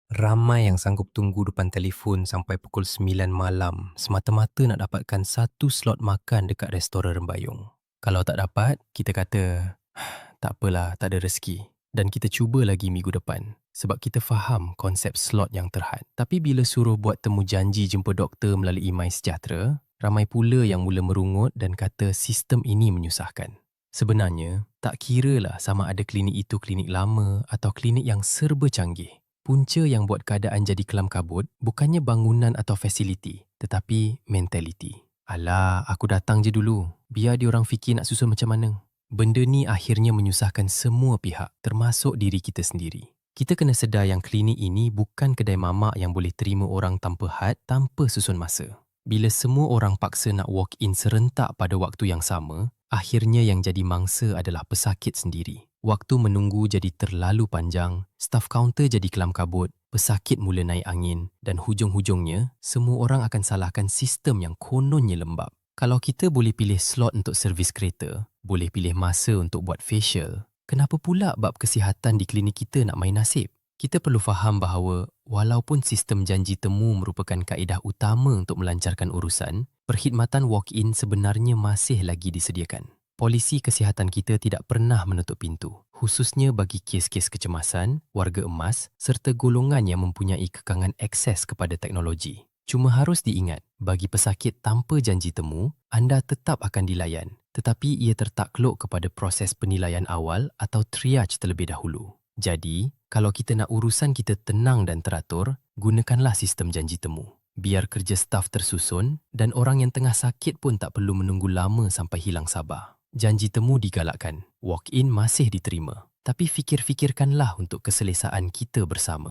Ramai yang sanggup tunggu depan telefon sampai pukul 9 malam semata-mata nak dapatkan satu slot makan dekat restoran rembayung. Kalau tak dapat, kita kata, tak apalah, tak ada rezeki. Dan kita cuba lagi minggu depan. Sebab kita faham konsep slot yang terhad. Tapi bila suruh buat temu janji jumpa doktor melalui MySejahtera, ramai pula yang mula merungut dan kata sistem ini menyusahkan. Sebenarnya, tak kiralah sama ada klinik itu klinik lama atau klinik yang serba canggih. Punca yang buat keadaan jadi kelam kabut bukannya bangunan atau fasiliti, tetapi mentaliti. Alah, aku datang je dulu. Biar diorang fikir nak susun macam mana. Benda ni akhirnya menyusahkan semua pihak, termasuk diri kita sendiri. Kita kena sedar yang klinik ini bukan kedai mamak yang boleh terima orang tanpa had, tanpa susun masa. Bila semua orang paksa nak walk in serentak pada waktu yang sama, akhirnya yang jadi mangsa adalah pesakit sendiri. Waktu menunggu jadi terlalu panjang, staf kaunter jadi kelam kabut, pesakit mula naik angin dan hujung-hujungnya, semua orang akan salahkan sistem yang kononnya lembab. Kalau kita boleh pilih slot untuk servis kereta, boleh pilih masa untuk buat facial, kenapa pula bab kesihatan di klinik kita nak main nasib? Kita perlu faham bahawa walaupun sistem janji temu merupakan kaedah utama untuk melancarkan urusan, perkhidmatan walk-in sebenarnya masih lagi disediakan. Polisi kesihatan kita tidak pernah menutup pintu, khususnya bagi kes-kes kecemasan, warga emas serta golongan yang mempunyai kekangan akses kepada teknologi. Cuma harus diingat, bagi pesakit tanpa janji temu, anda tetap akan dilayan, tetapi ia tertakluk kepada proses penilaian awal atau triage terlebih dahulu. Jadi, kalau kita nak urusan kita tenang dan teratur, gunakanlah sistem janji temu. Biar kerja staf tersusun dan orang yang tengah sakit pun tak perlu menunggu lama sampai hilang sabar. Janji temu digalakkan, walk-in masih diterima. Tapi fikir-fikirkanlah untuk keselesaan kita bersama.